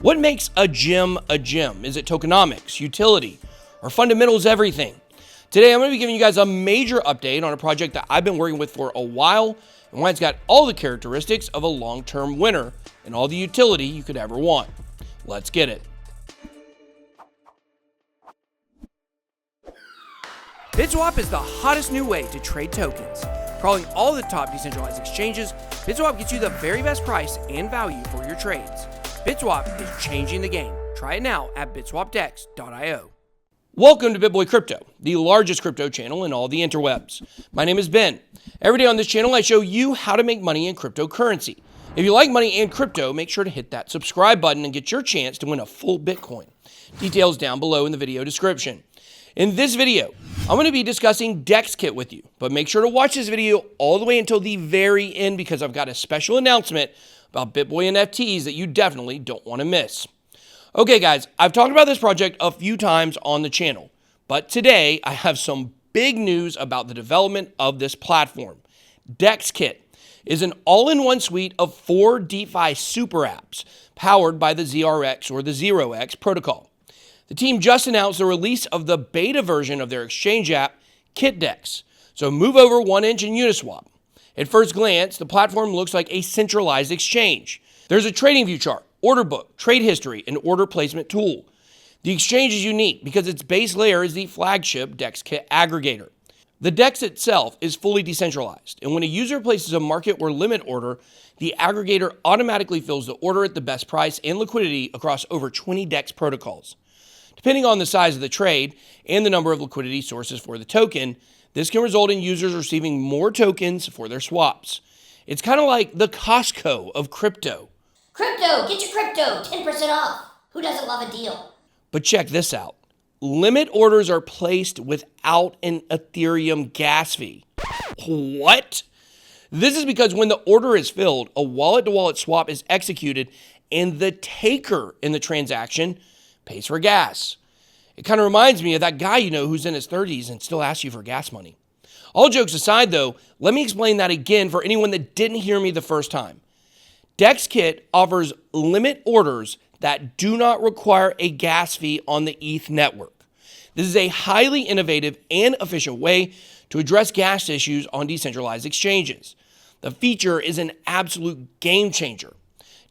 What makes a gem a gem? Is it tokenomics, utility, or fundamentals everything? Today, I'm going to be giving you guys a major update on a project that I've been working with for a while and why it's got all the characteristics of a long-term winner and all the utility you could ever want. Let's get it. BitSwap is the hottest new way to trade tokens. Crawling all the top decentralized exchanges, BitSwap gets you the very best price and value for your trades. BitSwap is changing the game. Try it now at bitswapdex.io. Welcome to BitBoy Crypto, the largest crypto channel in all the interwebs. My name is Ben. Every day on this channel, I show you how to make money in cryptocurrency. If you like money and crypto, make sure to hit that subscribe button and get your chance to win a full Bitcoin. Details down below in the video description. In this video, I'm going to be discussing DexKit with you, but make sure to watch this video all the way until the very end because I've got a special announcement about BitBoy NFTs that you definitely don't want to miss. Okay guys, I've talked about this project a few times on the channel, but today I have some big news about the development of this platform. DexKit is an all-in-one suite of 4 DeFi super apps powered by the ZRX or the ZeroX protocol. The team just announced the release of the beta version of their exchange app, KitDex. So move over 1inch and Uniswap. At first glance, the platform looks like a centralized exchange. There's a trading view chart, order book, trade history, and order placement tool. The exchange is unique because its base layer is the flagship DexKit aggregator. The DEX itself is fully decentralized, and when a user places a market or limit order, the aggregator automatically fills the order at the best price and liquidity across over 20 DEX protocols. Depending on the size of the trade and the number of liquidity sources for the token, this can result in users receiving more tokens for their swaps. It's kind of like the Costco of crypto. Crypto, get your crypto, 10% off. Who doesn't love a deal? But check this out. Limit orders are placed without an Ethereum gas fee. What? This is because when the order is filled, a wallet-to-wallet swap is executed and the taker in the transaction pays for gas. It kind of reminds me of that guy you know who's in his 30s and still asks you for gas money. All jokes aside though, let me explain that again for anyone that didn't hear me the first time. DexKit offers limit orders that do not require a gas fee on the ETH network. This is a highly innovative and efficient way to address gas issues on decentralized exchanges. The feature is an absolute game changer.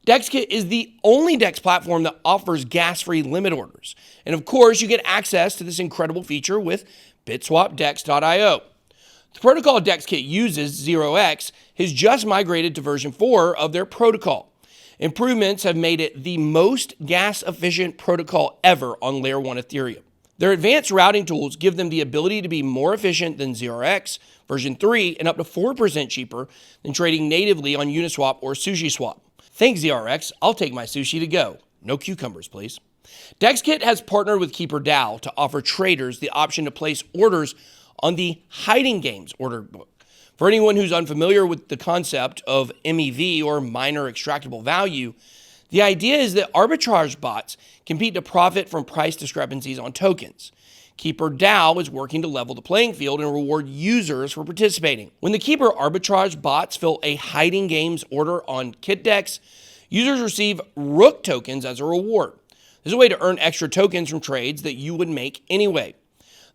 DexKit is the only DEX platform that offers gas-free limit orders. And of course, you get access to this incredible feature with bitswapdex.io. The protocol DexKit uses, ZeroX, has just migrated to version 4 of their protocol. Improvements have made it the most gas-efficient protocol ever on Layer 1 Ethereum. Their advanced routing tools give them the ability to be more efficient than ZeroX, version 3, and up to 4% cheaper than trading natively on Uniswap or SushiSwap. Thanks, ZRX. I'll take my sushi to go. No cucumbers, please. DexKit has partnered with KeeperDAO to offer traders the option to place orders on the Hiding Games order book. For anyone who's unfamiliar with the concept of MEV or miner extractable value, the idea is that arbitrage bots compete to profit from price discrepancies on tokens. KeeperDAO is working to level the playing field and reward users for participating. When the Keeper arbitrage bots fill a Hiding Games order on KitDex, users receive Rook tokens as a reward. This is a way to earn extra tokens from trades that you would make anyway.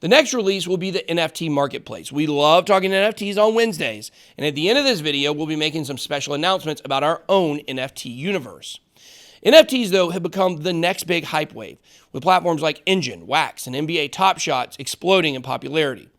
The next release will be the NFT marketplace. We love talking NFTs on Wednesdays, and at the end of this video, we'll be making some special announcements about our own NFT universe. NFTs, though, have become the next big hype wave, with platforms like Engine, Wax, and NBA Top Shots exploding in popularity.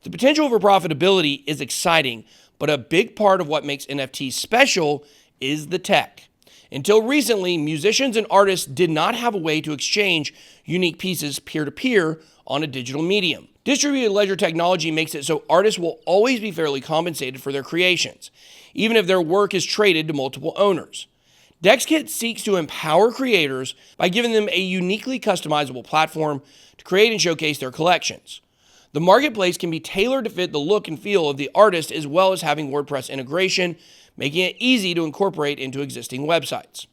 The potential for profitability is exciting, but a big part of what makes NFTs special is the tech. Until recently, musicians and artists did not have a way to exchange unique pieces peer-to-peer on a digital medium. Distributed ledger technology makes it so artists will always be fairly compensated for their creations, even if their work is traded to multiple owners. DexKit seeks to empower creators by giving them a uniquely customizable platform to create and showcase their collections. The marketplace can be tailored to fit the look and feel of the artist as well as having WordPress integration, making it easy to incorporate into existing websites.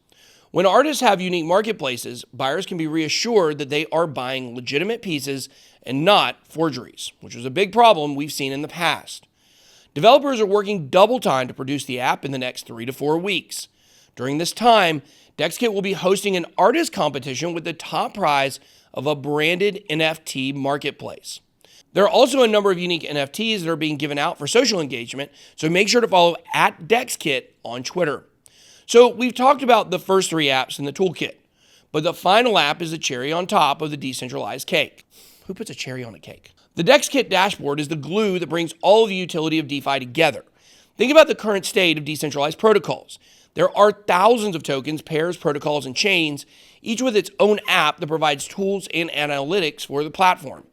When artists have unique marketplaces, buyers can be reassured that they are buying legitimate pieces and not forgeries, which was a big problem we've seen in the past. Developers are working double time to produce the app in the next 3 to 4 weeks. During this time, DexKit will be hosting an artist competition with the top prize of a branded NFT marketplace. There are also a number of unique NFTs that are being given out for social engagement, so make sure to follow @DexKit on Twitter. So we've talked about the first 3 apps in the toolkit, but the final app is the cherry on top of the decentralized cake. Who puts a cherry on a cake? The DexKit dashboard is the glue that brings all of the utility of DeFi together. Think about the current state of decentralized protocols. There are thousands of tokens, pairs, protocols, and chains, each with its own app that provides tools and analytics for the platform.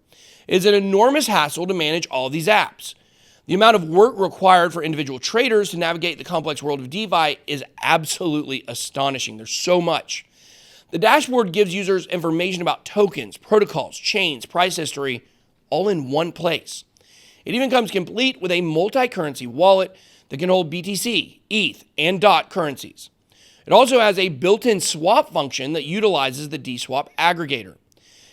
It is an enormous hassle to manage all of these apps. The amount of work required for individual traders to navigate the complex world of DeFi is absolutely astonishing. There's so much. The dashboard gives users information about tokens, protocols, chains, price history, all in one place. It even comes complete with a multi-currency wallet that can hold BTC, ETH, and DOT currencies. It also has a built-in swap function that utilizes the DSwap aggregator.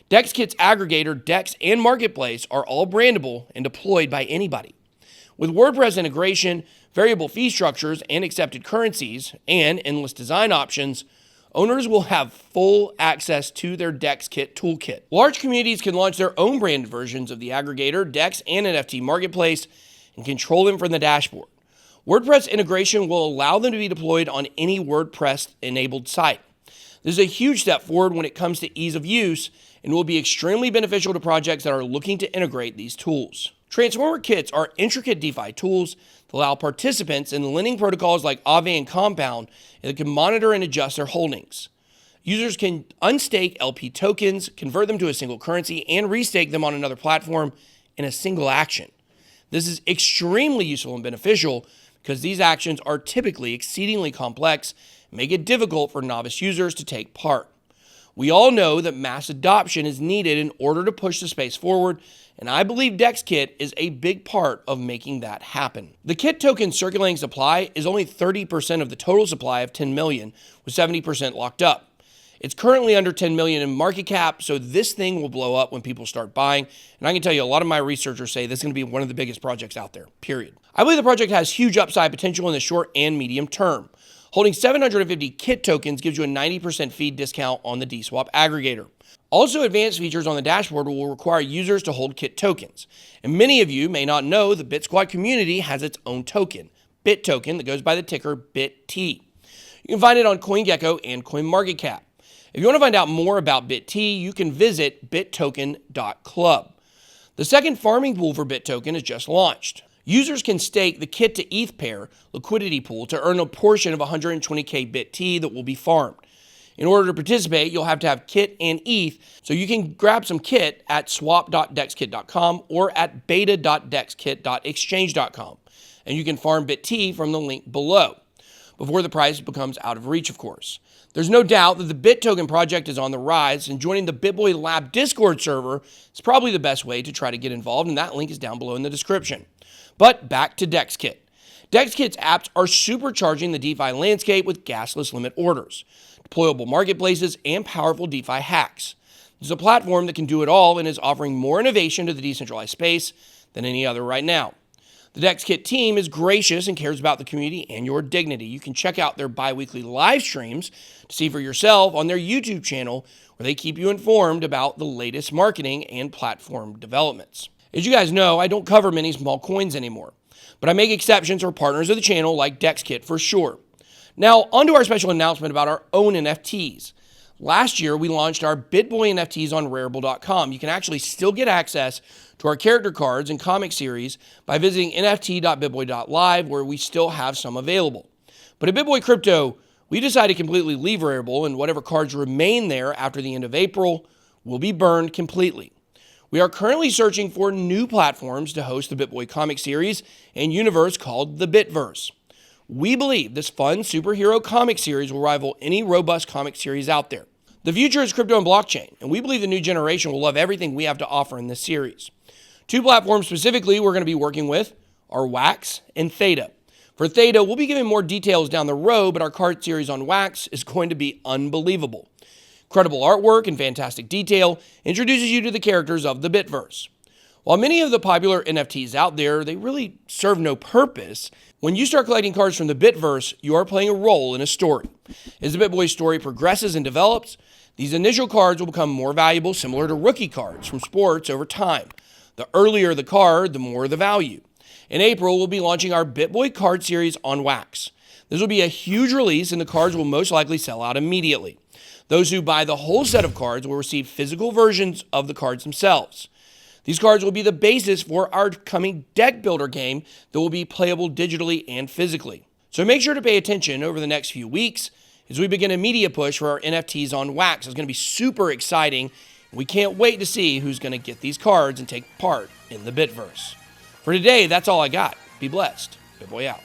DexKit's aggregator, Dex, and Marketplace are all brandable and deployed by anybody. With WordPress integration, variable fee structures, and accepted currencies, and endless design options, owners will have full access to their DexKit toolkit. Large communities can launch their own branded versions of the aggregator, Dex, and NFT marketplace and control them from the dashboard. WordPress integration will allow them to be deployed on any WordPress-enabled site. This is a huge step forward when it comes to ease of use and will be extremely beneficial to projects that are looking to integrate these tools. Transformer kits are intricate DeFi tools that allow participants in lending protocols like Aave and Compound that can monitor and adjust their holdings. Users can unstake LP tokens, convert them to a single currency, and restake them on another platform in a single action. This is extremely useful and beneficial because these actions are typically exceedingly complex and make it difficult for novice users to take part. We all know that mass adoption is needed in order to push the space forward, and I believe DexKit is a big part of making that happen. The KIT token circulating supply is only 30% of the total supply of 10 million, with 70% locked up. It's currently under 10 million in market cap, so this thing will blow up when people start buying. And I can tell you, a lot of my researchers say this is going to be one of the biggest projects out there, period. I believe the project has huge upside potential in the short and medium term. Holding 750 KIT tokens gives you a 90% fee discount on the DSwap aggregator. Also, advanced features on the dashboard will require users to hold KIT tokens. And many of you may not know the BitSquad community has its own token, BitToken, that goes by the ticker BitT. You can find it on CoinGecko and CoinMarketCap. If you want to find out more about BitT, you can visit bittoken.club. The second farming pool for BitToken is just launched. Users can stake the KIT to ETH pair liquidity pool to earn a portion of 120k BitT that will be farmed. In order to participate, you'll have to have KIT and ETH, so you can grab some KIT at swap.dexkit.com or at beta.dexkit.exchange.com, and you can farm BitT from the link below, before the price becomes out of reach, of course. There's no doubt that the BitToken project is on the rise, and joining the BitBoy Lab Discord server is probably the best way to try to get involved, and that link is down below in the description. But back to DexKit. DexKit's apps are supercharging the DeFi landscape with gasless limit orders, deployable marketplaces, and powerful DeFi hacks. This is a platform that can do it all and is offering more innovation to the decentralized space than any other right now. The DexKit team is gracious and cares about the community and your dignity. You can check out their bi-weekly live streams to see for yourself on their YouTube channel, where they keep you informed about the latest marketing and platform developments. As you guys know, I don't cover many small coins anymore, but I make exceptions for partners of the channel like DexKit for sure. Now, on to our special announcement about our own NFTs. Last year, we launched our BitBoy NFTs on Rarible.com. You can actually still get access to our character cards and comic series by visiting nft.bitboy.live, where we still have some available. But at BitBoy Crypto, we decided to completely leave Rarible, and whatever cards remain there after the end of April will be burned completely. We are currently searching for new platforms to host the BitBoy comic series and universe called the Bitverse. We believe this fun superhero comic series will rival any robust comic series out there. The future is crypto and blockchain, and we believe the new generation will love everything we have to offer in this series. Two platforms specifically we're going to be working with are Wax and Theta. For Theta, we'll be giving more details down the road, but our card series on Wax is going to be unbelievable. Incredible artwork and fantastic detail introduces you to the characters of the Bitverse. While many of the popular NFTs out there, they really serve no purpose, when you start collecting cards from the Bitverse, you are playing a role in a story. As the BitBoy story progresses and develops, these initial cards will become more valuable, similar to rookie cards from sports over time. The earlier the card, the more the value. In April, we'll be launching our BitBoy card series on Wax. This will be a huge release, and the cards will most likely sell out immediately. Those who buy the whole set of cards will receive physical versions of the cards themselves. These cards will be the basis for our coming deck builder game that will be playable digitally and physically. So make sure to pay attention over the next few weeks as we begin a media push for our NFTs on Wax. It's going to be super exciting. We can't wait to see who's going to get these cards and take part in the Bitverse. For today, that's all I got. Be blessed. BitBoy out.